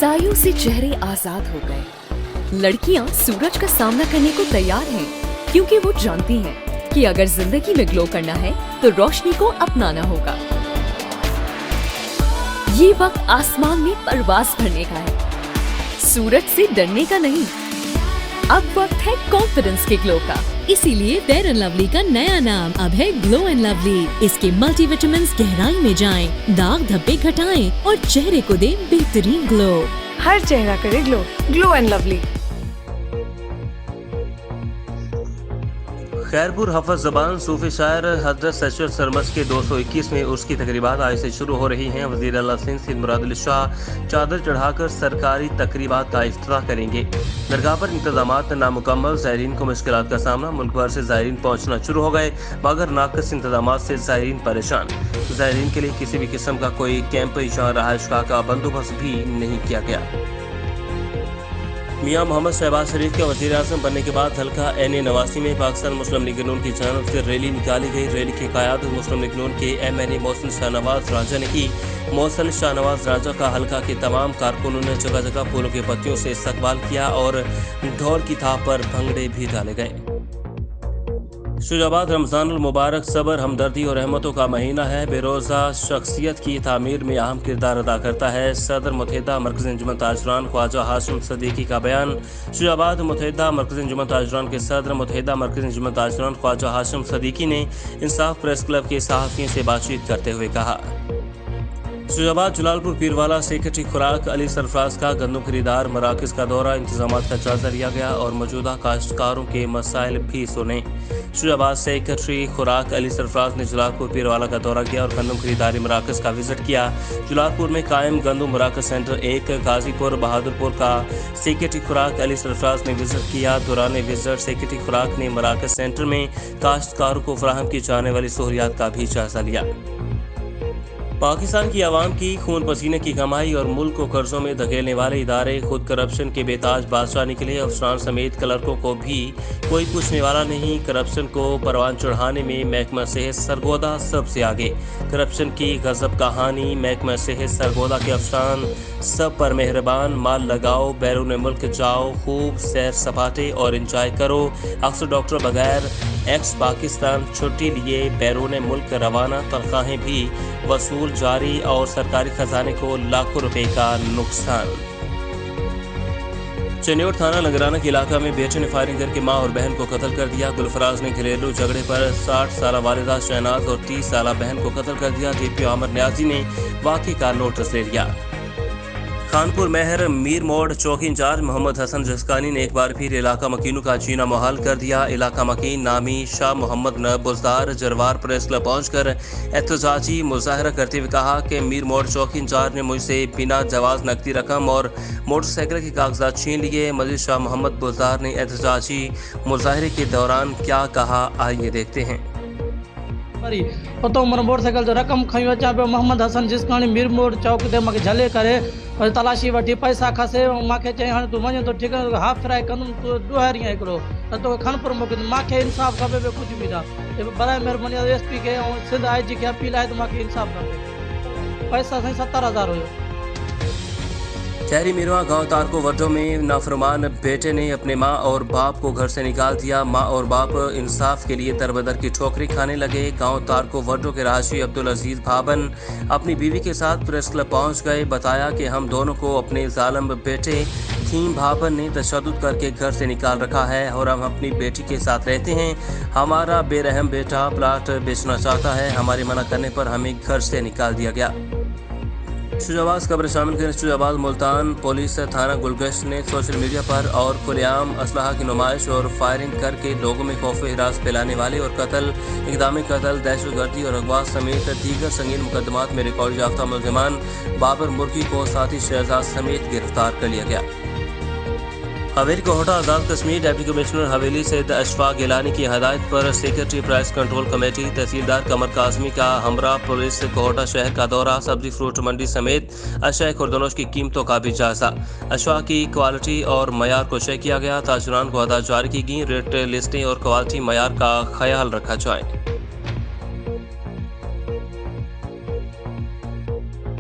सायों से चेहरे आजाद हो गए। लड़कियां सूरज का सामना करने को तैयार हैं, क्योंकि वो जानती हैं कि अगर जिंदगी में ग्लो करना है तो रोशनी को अपनाना होगा। ये वक्त आसमान में परवाज भरने का है, सूरज से डरने का नहीं। अब वक्त है कॉन्फिडेंस के ग्लो का। इसीलिए फेयर एंड लवली का नया नाम अब है ग्लो एंड लवली। इसके मल्टीविटामिन गहराई में जाएं, दाग धब्बे घटाएं और चेहरे को दें बेहतरीन ग्लो। हर चेहरा करे glow, glow and lovely. Khairpur हफ़ज़ ज़बान सूफी शायर हज़रत सैयद सरमस के 221वें उर्स की तकरीबात आज से शुरू हो रही हैं। वज़ीर आला सिंध सैयद मुराद अली शाह चादर चढ़ाकर सरकारी तकरीबात का इफ्तिताह करेंगे। दरगाह पर इंतजामात नामुकम्मल, ज़ायरीन को मुश्किलात का सामना। मुल्क भर से ज़ायरीन पहुँचना शुरू हो गए, मगर नाक़िस इंतजामात से ज़ायरीन परेशान। ज़ायरीन के लिए किसी भी किस्म का कोई कैंप या रहायशगाह का बंदोबस्त भी नहीं किया गया। मियां मोहम्मद शहबाज शरीफ के वज़ीर आज़म बनने के बाद हल्का एन नवासी में पाकिस्तान मुस्लिम लीग नून की जानब से रैली निकाली गई। रैली की क़यादत मुस्लिम लीग नून के MNA मोहसिन शाहनवाज राजा ने की। मोहसिन शाहनवाज राजा का हल्का के तमाम कारकुनों ने जगह जगह फूलों की पत्तियों से इस्तकबाल किया और ढोल की थाप पर भंगड़े भी डाले गए। शुजाबाद रमज़ानुल मुबारक सब्र, हमदर्दी और रहमतों का महीना है। बेरोज़ा शख्सियत की तामीर में अहम किरदार अदा करता है। सदर मुत्तहिदा मरकज़ी अंजुमन ताजरान ख्वाजा हाशिम सदीकी का बयान। शुजाबाद मुत्तहिदा मरकज़ी अंजुमन ताजरान के सदर मुत्तहिदा मरकज़ी अंजुमन ताजरान ख्वाजा हाशिम सदीकी ने इंसाफ प्रेस क्लब के सहाफ़ियों से बातचीत करते हुए कहा, शुजाबाद जलालपुर पीरवाला सेक्रेटरी खुराक अली सरफराज का गंदम खरीदार मराकज़ का दौरा, इंतजामात का जायजा लिया गया और मौजूदा काश्तकारों के मसाइल भी सुने। शुजाबाद सेक्रेटरी खुराक अली सरफराज ने जलालपुर पीरवाला का दौरा किया और गंदम खरीदारी मराकज़ का विजिट किया। जलालपुर में कायम गंदम मराकज़ सेंटर 1 गाजीपुर बहादुरपुर का सेक्रेटरी खुराक अली सरफराज ने विजिट किया। दौरान विजिट सेक्रेटरी खुराक ने मराकज़ सेंटर में काश्तकारों को फराहम की जाने वाली सहूलियात का भी जायजा लिया। पाकिस्तान की आवाम की खून पसीने की कमाई और मुल्क को कर्जों में धकेलने वाले इदारे खुद करप्शन के बेताज बादशाह निकले। अफसरान समेत क्लर्कों को भी कोई पूछने वाला नहीं। करप्शन को परवान चढ़ाने में महकमा सेहत सरगोदा सबसे आगे। करप्शन की गजब कहानी, महकमा सेहत सरगोदा के अफसरान सब पर मेहरबान। माल लगाओ, बैरून मुल्क जाओ, खूब सैर सपाटे और इंजॉय करो। अक्सर डॉक्टर बगैर एक्स पाकिस्तान छुट्टी लिए बैरून मुल्क रवाना, तनख्वाहें भी वसूल जारी और सरकारी खजाने को लाखों रुपए का नुकसान। चन्योर थाना लगराना के इलाका में बेटे ने फायरिंग करके मां और बहन को कत्ल कर दिया। गुलफराज ने घरेलू झगड़े पर 60 साल वालिदा शहनाज और 30 साल बहन को कत्ल कर दिया। DPO आमिर न्याजी ने वाक़े का नोटिस ले लिया। खानपुर महर मीर मोड़ चौकी इंचार्ज मोहम्मद हसन जसकानी ने एक बार फिर इलाका मकीनों का जीना मुहाल कर दिया। इलाका मकीन नामी शाह मोहम्मद बुजदार जरवार प्रेस क्लब पहुंचकर एहतजाजी मुजाहरा करते हुए कहा कि मीर मोड़ चौकी इंचार्ज ने मुझसे बिना जवाज नकदी रकम और मोटरसाइकिल के कागजात छीन लिए। मजीद शाह मोहम्मद बुजदार ने एहतजाजी मुजाहरे के दौरान क्या कहा, आइए देखते हैं। तो मोटरसाइकिल जो रकम खई अचा पे मोहम्मद हसन जिसकानी मीर मोड़ चौक ते मूंखे झले करे और तलाशी वठी पैसा खसे। मूंखे चई हाणे तूं वञ तो ठीक है, हाफ फ्राई कंदुमि, तूं ॾोहारी हिकिड़ो त तोखे खनपुर मोकिलिंदुमि। मूंखे इंसाफ़ खपे पियो, कुझु बि न। बराए महिरबानी SP खे ऐं सिंध IG खे अपील आहे त मूंखे इंसाफ़ खपे। पैसा साईं 70,000 हुयो। शहरी मिरवा गांव तारको वड्डो में नाफरमान बेटे ने अपने मां और बाप को घर से निकाल दिया। मां और बाप इंसाफ के लिए दरबदर की ठोकरें खाने लगे। गांव तारको वड्डो के रहायशी अब्दुल अजीज भाबन अपनी बीवी के साथ प्रेस क्लब पहुंच गए। बताया कि हम दोनों को अपने जालिम बेटे थीम भाबन ने तशद्दुद करके घर से निकाल रखा है और हम अपनी बेटी के साथ रहते हैं। हमारा बेरहम बेटा प्लाट बेचना चाहता है, हमारे मना करने पर हमें घर से निकाल दिया गया। शुजाबाद खबर शामिल करें। शुजाबाद मुल्तान पुलिस थाना गुलगश्त ने सोशल मीडिया पर और खुलेआम असलहा की नुमाइश और फायरिंग करके लोगों में खौफ हिरास फैलाने वाले और कत्ल, इक़दाम कत्ल, दहशतगर्दी और अगवा समेत दीगर संगीन मुकदमात में रिकॉर्ड याफ्ता मुलजिमान बाबर मुर्गी को साथी शहजाद समेत गिरफ्तार कर लिया गया। हवेली कोहटा आज़ाद कश्मीर डिप्टी कमिश्नर हवेली सैयद अशफाक गिलानी की हदायत पर सेक्रेटरी प्राइस कंट्रोल कमेटी तहसीलदार कमर काज़मी का हमरा पुलिस कोहटा शहर का दौरा, सब्जी फ्रूट मंडी समेत अशय खुर्दनोश की कीमतों का भी जायजा। अशवा की क्वालिटी और मयार को चेक किया गया। ताजरान को हदायत जारी की गई, रेट लिस्टें और क्वालिटी मयार का ख्याल रखा जाए।